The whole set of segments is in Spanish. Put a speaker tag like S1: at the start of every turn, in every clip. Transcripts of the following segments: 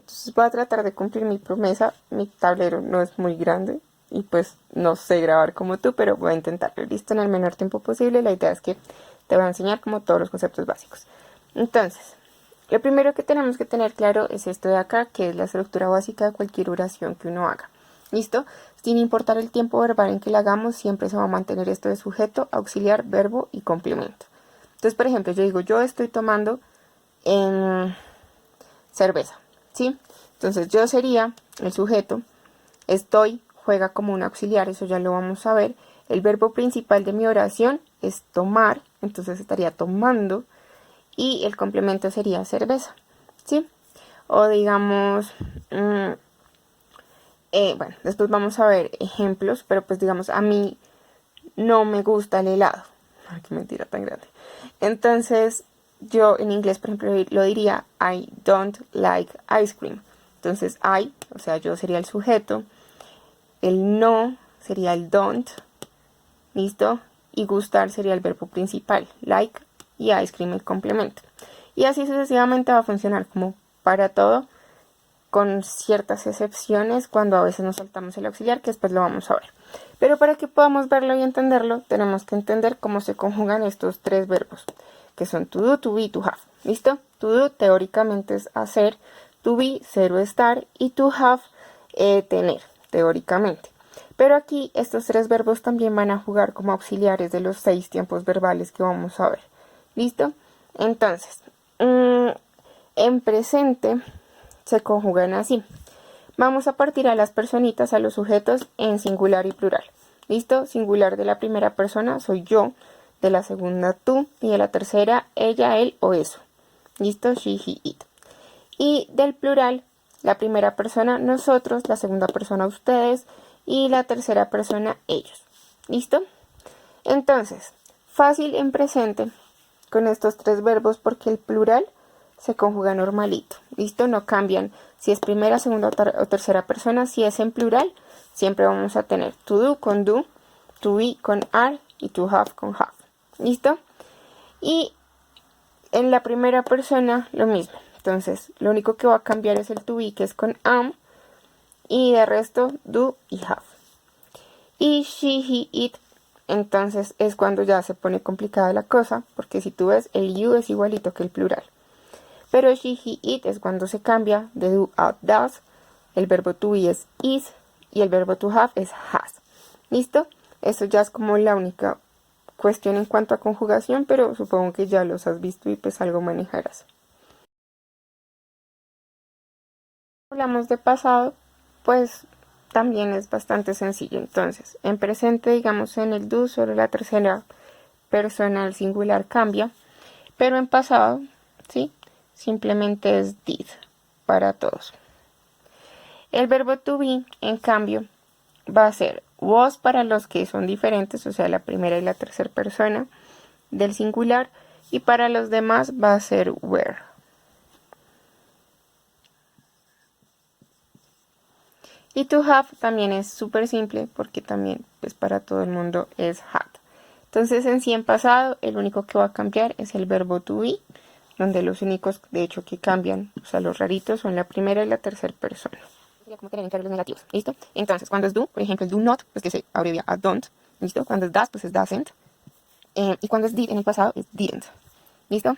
S1: Entonces voy a tratar de cumplir mi promesa. Mi tablero no es muy grande y pues no sé grabar como tú, pero voy a intentarlo. Listo, en el menor tiempo posible. La idea es que te voy a enseñar como todos los conceptos básicos. Entonces, lo primero que tenemos que tener claro es esto de acá, que es la estructura básica de cualquier oración que uno haga. ¿Listo? Sin importar el tiempo verbal en que la hagamos, siempre se va a mantener esto de sujeto, auxiliar, verbo y complemento. Entonces, por ejemplo, yo digo, yo estoy tomando cerveza, ¿sí? Entonces, yo sería el sujeto, estoy, juega como un auxiliar, eso ya lo vamos a ver. El verbo principal de mi oración es tomar, entonces estaría tomando, y el complemento sería cerveza, ¿sí? O digamos, bueno, después vamos a ver ejemplos, pero pues digamos, a mí no me gusta el helado. Ay, qué mentira tan grande. Entonces, yo en inglés, por ejemplo, lo diría I don't like ice cream. Entonces, I, o sea, yo sería el sujeto, el no sería el don't, ¿listo? Y gustar sería el verbo principal, like, y ice cream el complemento. Y así sucesivamente va a funcionar como para todo, con ciertas excepciones cuando a veces nos saltamos el auxiliar, que después lo vamos a ver. Pero para que podamos verlo y entenderlo, tenemos que entender cómo se conjugan estos tres verbos, que son to do, to be y to have. ¿Listo? To do teóricamente es hacer, to be, ser o estar, y to have, tener, teóricamente. Pero aquí estos tres verbos también van a jugar como auxiliares de los 6 tiempos verbales que vamos a ver. ¿Listo? Entonces, en presente se conjugan así. Vamos a partir a las personitas, a los sujetos en singular y plural. ¿Listo? Singular de la primera persona soy yo, de la segunda tú y de la tercera ella, él o eso. ¿Listo? She, he, it. Y del plural, la primera persona nosotros, la segunda persona ustedes y la tercera persona ellos. ¿Listo? Entonces, fácil en presente con estos tres verbos porque el plural se conjuga normalito. ¿Listo? No cambian si es primera, segunda o tercera persona. Si es en plural, siempre vamos a tener to do con do, to be con are y to have con have. ¿Listo? Y en la primera persona lo mismo. Entonces, lo único que va a cambiar es el to be, que es con am, y de resto do y have. Y she, he, it, entonces es cuando ya se pone complicada la cosa, porque si tú ves, el you es igualito que el plural. Pero she, he, it es cuando se cambia de do a does, el verbo to be es is y el verbo to have es has. ¿Listo? Eso ya es como la única cuestión en cuanto a conjugación, pero supongo que ya los has visto y pues algo manejarás. Hablamos de pasado, pues también es bastante sencillo. Entonces, en presente, digamos en el do, solo la tercera persona, el singular cambia, pero en pasado, ¿sí? Simplemente es did para todos. El verbo to be, en cambio, va a ser was para los que son diferentes, o sea, la primera y la tercera persona del singular, y para los demás va a ser were. Y to have también es súper simple porque también pues para todo el mundo es had. Entonces en sí en pasado el único que va a cambiar es el verbo to be, donde los únicos de hecho que cambian, o sea los raritos son la primera y la tercera persona. Sería como tener en claro los negativos, ¿listo? Entonces cuando es do, por ejemplo el do not, pues que se abrevia a don't, ¿listo? Cuando es does, pues es doesn't. Y cuando es did en el pasado es didn't, ¿listo?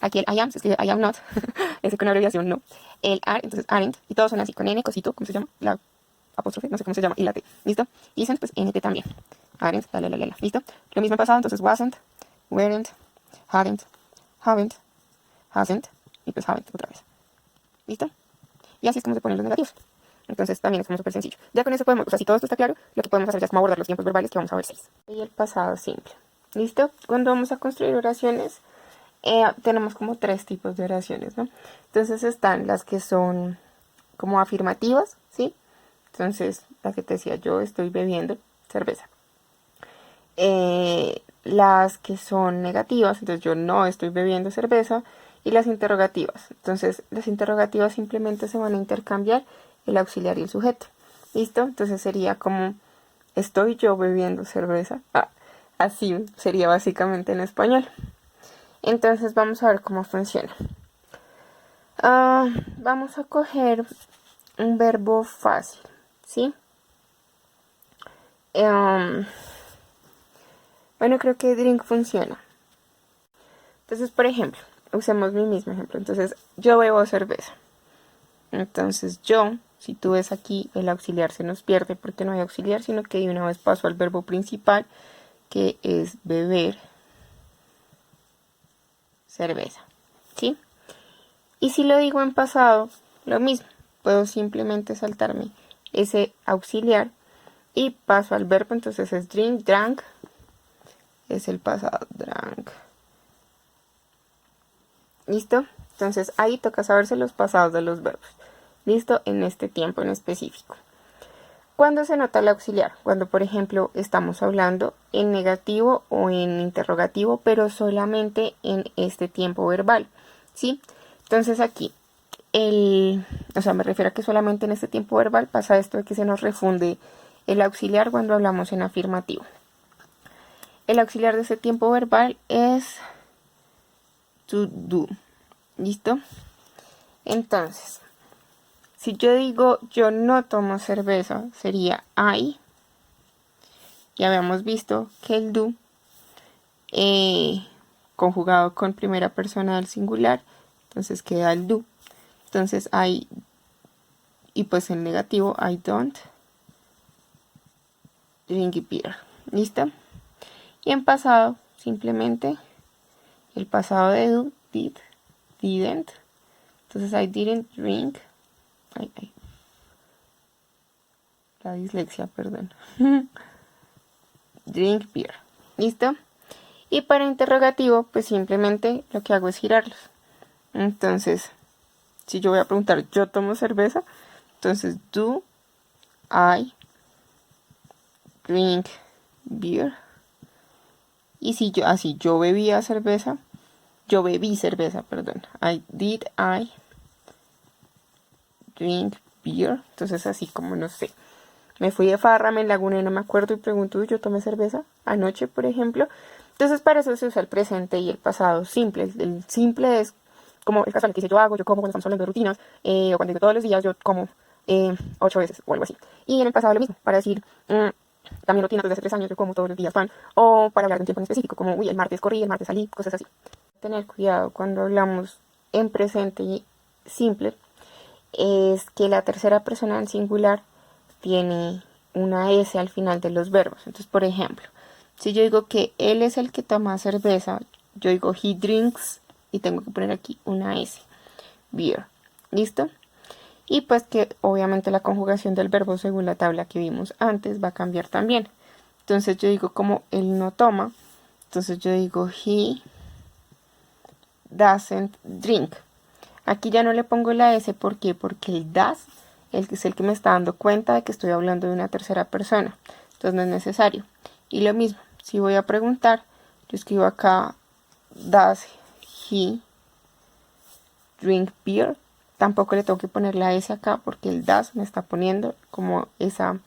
S1: Aquí el I am se escribe I am not, ese con abreviación no. El are, entonces aren't, y todos son así con N, cosito, ¿cómo se llama? La apóstrofe, no sé cómo se llama, y la T, ¿listo? Isn't, pues NT también. Aren't, la, ¿listo? Lo mismo en pasado, entonces wasn't, weren't, hadn't, haven't, hasn't, y pues haven't otra vez. ¿Listo? Y así es como se ponen los negativos. Entonces también es como súper sencillo. Ya con eso podemos, o sea, si todo esto está claro, lo que podemos hacer ya es como abordar los tiempos verbales, que vamos a ver 6. Y el pasado simple. ¿Listo? Cuando vamos a construir oraciones, tenemos como 3 tipos de oraciones, ¿no? Entonces están las que son como afirmativas, ¿sí? Entonces, la que te decía, yo estoy bebiendo cerveza. Las que son negativas, entonces yo no estoy bebiendo cerveza. Y las interrogativas. Entonces, las interrogativas simplemente se van a intercambiar el auxiliar y el sujeto. ¿Listo? Entonces sería como, ¿estoy yo bebiendo cerveza? Así sería básicamente en español. Entonces vamos a ver cómo funciona. Vamos a coger un verbo fácil, ¿sí? Bueno, creo que drink funciona. Entonces, por ejemplo, usemos mi mismo ejemplo. Entonces, yo bebo cerveza. Entonces, si tú ves aquí, el auxiliar se nos pierde porque no hay auxiliar, sino que de una vez paso al verbo principal, que es beber cerveza, ¿sí? Y si lo digo en pasado, lo mismo. Puedo simplemente saltarme ese auxiliar y paso al verbo. Entonces es drink, drank, es el pasado, drank. ¿Listo? Entonces ahí toca saberse los pasados de los verbos. ¿Listo? En este tiempo en específico. ¿Cuándo se nota el auxiliar? Cuando, por ejemplo, estamos hablando en negativo o en interrogativo, pero solamente en este tiempo verbal, ¿sí? Entonces aquí, me refiero a que solamente en este tiempo verbal pasa esto de que se nos refunde el auxiliar cuando hablamos en afirmativo. El auxiliar de este tiempo verbal es to do. ¿Listo? Entonces, si yo digo yo no tomo cerveza, sería I. Ya habíamos visto que el do, conjugado con primera persona del singular, entonces queda el do. Entonces I, y pues en negativo, I don't drink beer. ¿Listo? Y en pasado, simplemente el pasado de do, didn't. Entonces I didn't drink. La dislexia, perdón. Drink beer. ¿Listo? Y para interrogativo, pues simplemente lo que hago es girarlos. Entonces, si yo voy a preguntar, ¿yo tomo cerveza? Entonces, do I drink beer? Y si yo bebía cerveza, yo bebí cerveza, perdón. Did I drink beer? Entonces, así como no sé. Me fui de farra, me laguné, no me acuerdo y pregunto, ¿yo tomé cerveza anoche, por ejemplo? Entonces, para eso se usa el presente y el pasado simple. El simple es como el casual que dice yo como cuando estamos hablando de rutinas, o cuando digo todos los días, yo como 8 veces o algo así. Y en el pasado lo mismo, para decir, también rutina desde hace 3 años, yo como todos los días pan, o para hablar de un tiempo en específico, como, el martes corrí, el martes salí, cosas así. Tener cuidado cuando hablamos en presente y simple, es que la tercera persona en singular tiene una S al final de los verbos. Entonces, por ejemplo, si yo digo que él es el que toma cerveza, yo digo he drinks y tengo que poner aquí una S. Beer. ¿Listo? Y pues que obviamente la conjugación del verbo según la tabla que vimos antes va a cambiar también. Entonces yo digo como él no toma. Entonces yo digo he doesn't drink. Aquí ya no le pongo la S, ¿por qué? Porque el does es el que me está dando cuenta de que estoy hablando de una tercera persona. Entonces no es necesario. Y lo mismo, si voy a preguntar, yo escribo acá, does he drink beer? Tampoco le tengo que poner la S acá porque el does me está poniendo como esa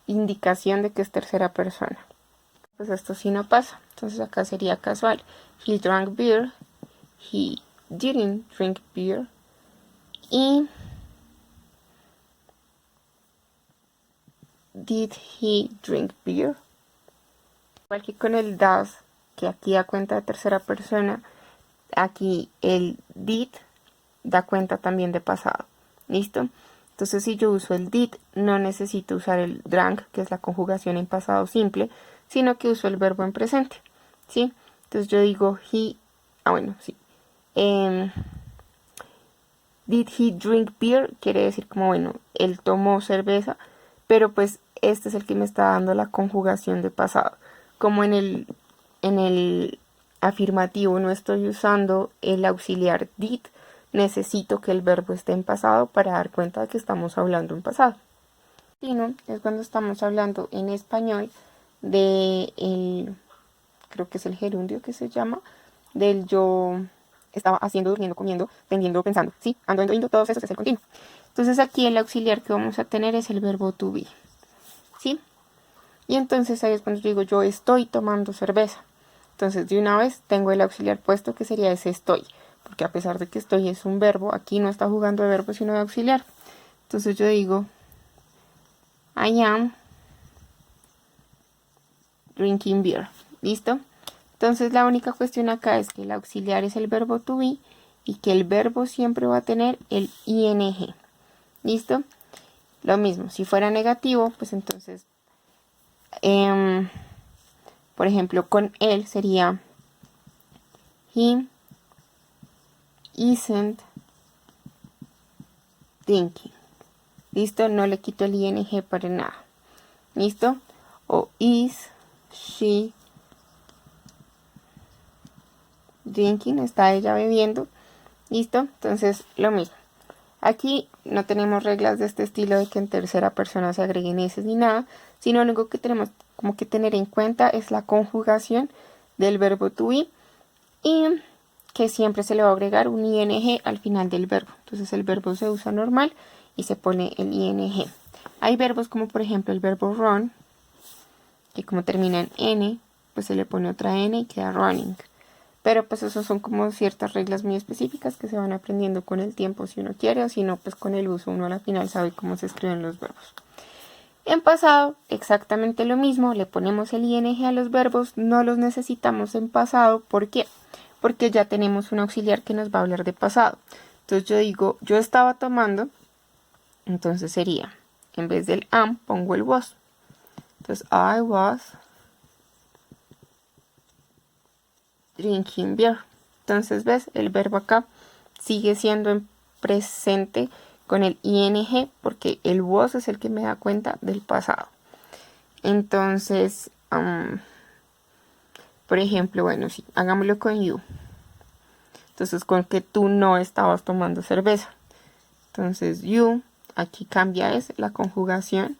S1: indicación de que es tercera persona. Pues esto sí no pasa. Entonces acá sería casual. He drank beer. He didn't drink beer. Y did he drink beer? Igual que con el does, que aquí da cuenta de tercera persona, aquí el did da cuenta también de pasado. ¿Listo? Entonces si yo uso el did, no necesito usar el drank, que es la conjugación en pasado simple, sino que uso el verbo en presente. ¿Sí? Entonces yo digo he, sí. Did he drink beer? Quiere decir como, él tomó cerveza, pero pues este es el que me está dando la conjugación de pasado. Como en el afirmativo no estoy usando el auxiliar did, necesito que el verbo esté en pasado para dar cuenta de que estamos hablando en pasado. Y no, es cuando estamos hablando en español creo que es el gerundio que se llama, del yo estaba haciendo, durmiendo, comiendo, tendiendo, pensando, ¿sí? Ando, indo, todos esos es el continuo. Entonces aquí el auxiliar que vamos a tener es el verbo to be, ¿sí? Y entonces ahí es cuando digo yo estoy tomando cerveza. Entonces de una vez tengo el auxiliar puesto que sería ese estoy, porque a pesar de que estoy es un verbo, aquí no está jugando de verbo sino de auxiliar. Entonces yo digo I am drinking beer. ¿Listo? Entonces la única cuestión acá es que el auxiliar es el verbo to be y que el verbo siempre va a tener el ing. ¿Listo? Lo mismo, si fuera negativo, pues entonces, por ejemplo, con él sería he isn't drinking. ¿Listo? No le quito el ing para nada. ¿Listo? O is she drinking, está ella bebiendo. ¿Listo? Entonces, lo mismo. Aquí no tenemos reglas de este estilo de que en tercera persona se agreguen eses ni nada, sino lo único que tenemos como que tener en cuenta es la conjugación del verbo to be y que siempre se le va a agregar un ing al final del verbo. Entonces el verbo se usa normal y se pone el ing. Hay verbos como por ejemplo el verbo run, que como termina en n, pues se le pone otra n y queda running. Pero pues eso son como ciertas reglas muy específicas que se van aprendiendo con el tiempo si uno quiere, o si no, pues con el uso uno a la final sabe cómo se escriben los verbos. En pasado, exactamente lo mismo, le ponemos el ing a los verbos, no los necesitamos en pasado. ¿Por qué? Porque ya tenemos un auxiliar que nos va a hablar de pasado. Entonces yo digo, yo estaba tomando, entonces sería, en vez del am, pongo el was. Entonces, I was drinking beer. Entonces, ¿ves? El verbo acá sigue siendo en presente con el ing porque el was es el que me da cuenta del pasado. Entonces, por ejemplo, bueno, sí, hagámoslo con you. Entonces, con que tú no estabas tomando cerveza. Entonces, you, aquí cambia es la conjugación.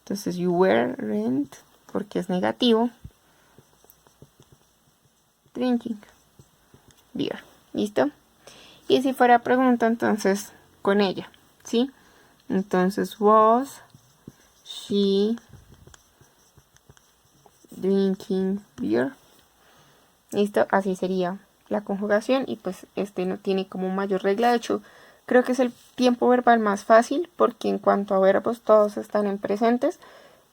S1: Entonces, you weren't, porque es negativo, drinking beer. ¿Listo? Y si fuera pregunta, entonces con ella, ¿sí? Entonces, was she drinking beer? ¿Listo? Así sería la conjugación y pues este no tiene como mayor regla. De hecho, creo que es el tiempo verbal más fácil porque en cuanto a verbos todos están en presentes,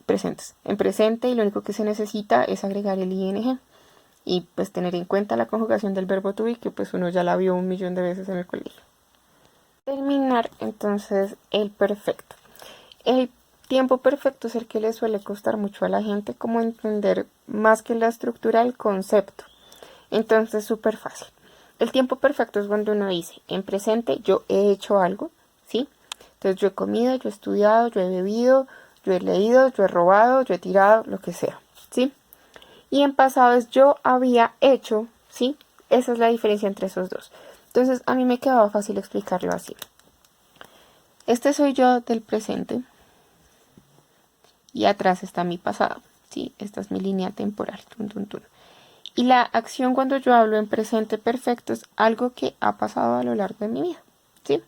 S1: en presente y lo único que se necesita es agregar el ing. Y pues tener en cuenta la conjugación del verbo to be, que pues uno ya la vio 1.000.000 de veces en el colegio. Terminar entonces el perfecto. El tiempo perfecto es el que le suele costar mucho a la gente como entender más que la estructura el concepto. Entonces súper fácil. El tiempo perfecto es cuando uno dice en presente yo he hecho algo, ¿sí? Entonces yo he comido, yo he estudiado, yo he bebido, yo he leído, yo he robado, yo he tirado, lo que sea, ¿sí? Y en pasado es yo había hecho, ¿sí? Esa es la diferencia entre esos dos. Entonces a mí me quedaba fácil explicarlo así. Este soy yo del presente y atrás está mi pasado, ¿sí? Esta es mi línea temporal. Tun, tun, tun. Y la acción cuando yo hablo en presente perfecto es algo que ha pasado a lo largo de mi vida, ¿sí?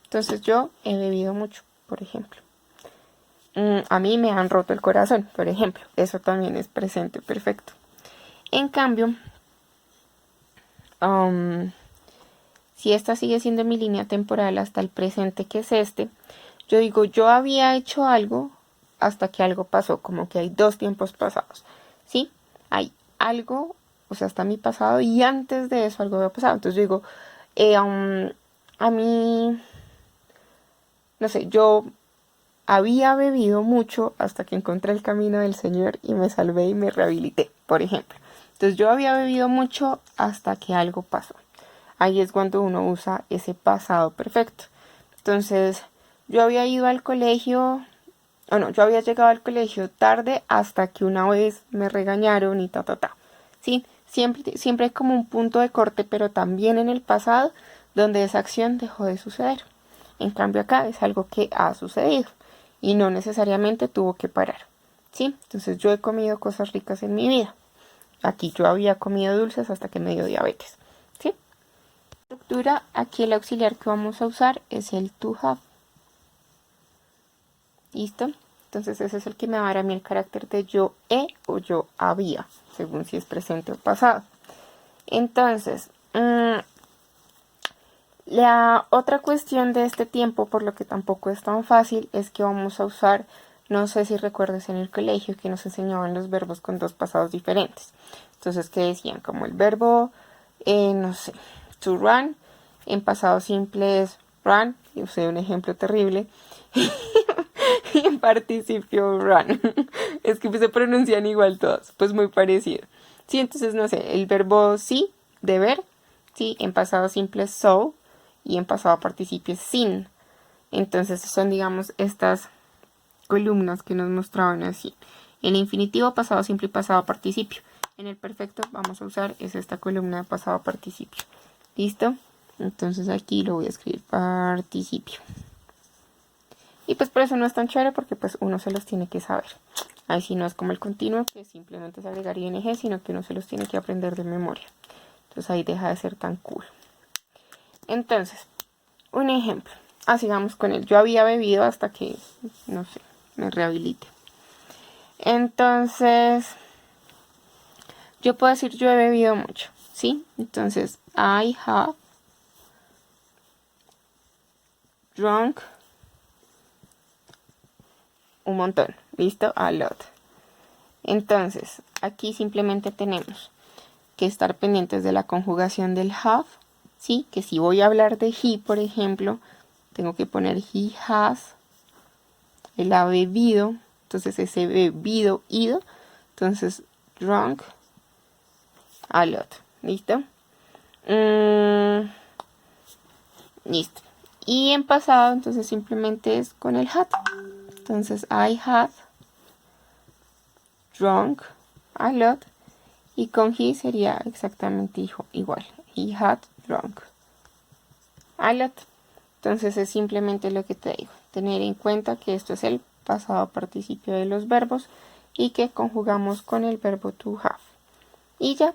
S1: Entonces yo he bebido mucho, por ejemplo. A mí me han roto el corazón, por ejemplo. Eso también es presente perfecto. En cambio, si esta sigue siendo mi línea temporal hasta el presente, que es este, yo digo, yo había hecho algo hasta que algo pasó, como que hay dos tiempos pasados, ¿sí? Hay algo, o sea, hasta mi pasado y antes de eso algo había pasado. Entonces yo digo, a mí, no sé, yo había bebido mucho hasta que encontré el camino del Señor y me salvé y me rehabilité, por ejemplo. Entonces yo había bebido mucho hasta que algo pasó. Ahí es cuando uno usa ese pasado perfecto. Entonces yo había ido al colegio, yo había llegado al colegio tarde hasta que una vez me regañaron y ¿sí? Siempre hay como un punto de corte, pero también en el pasado donde esa acción dejó de suceder. En cambio acá es algo que ha sucedido y no necesariamente tuvo que parar, ¿sí? Entonces yo he comido cosas ricas en mi vida. Aquí yo había comido dulces hasta que me dio diabetes, ¿sí? Estructura, aquí el auxiliar que vamos a usar es el to have. ¿Listo? Entonces ese es el que me va a dar a mí el carácter de yo he o yo había, según si es presente o pasado. Entonces, La otra cuestión de este tiempo, por lo que tampoco es tan fácil, es que vamos a usar, no sé si recuerdas en el colegio que nos enseñaban los verbos con dos pasados diferentes. Entonces, que decían como el verbo, no sé, to run, en pasado simple es run, y usé un ejemplo terrible, y en participio run. Es que se pronuncian igual todos, pues muy parecido. Sí, entonces no sé, el verbo sí, de ver, sí, en pasado simple es so, y en pasado participio es sin. Entonces son, digamos, estas columnas que nos mostraban así. El infinitivo, pasado simple y pasado participio. En el perfecto vamos a usar es esta columna de pasado participio. ¿Listo? Entonces aquí lo voy a escribir participio. Y pues por eso no es tan chévere porque pues uno se los tiene que saber. Ahí sí no es como el continuo que simplemente es agregar ing, sino que uno se los tiene que aprender de memoria. Entonces ahí deja de ser tan cool. Entonces, un ejemplo. Sigamos con él. Yo había bebido hasta que, no sé, me rehabilite. Entonces, yo puedo decir yo he bebido mucho, ¿sí? Entonces, I have drunk un montón, ¿listo? A lot. Entonces, aquí simplemente tenemos que estar pendientes de la conjugación del have, ¿sí? Que si voy a hablar de he, por ejemplo, tengo que poner he has, él ha bebido, entonces ese bebido, ido, entonces drunk a lot, ¿listo? Listo. Y en pasado, entonces simplemente es con el had. Entonces, I had drunk a lot. Y con he sería exactamente igual. He had drunk a lot. Entonces es simplemente lo que te digo. Tener en cuenta que esto es el pasado participio de los verbos y que conjugamos con el verbo to have. Y ya,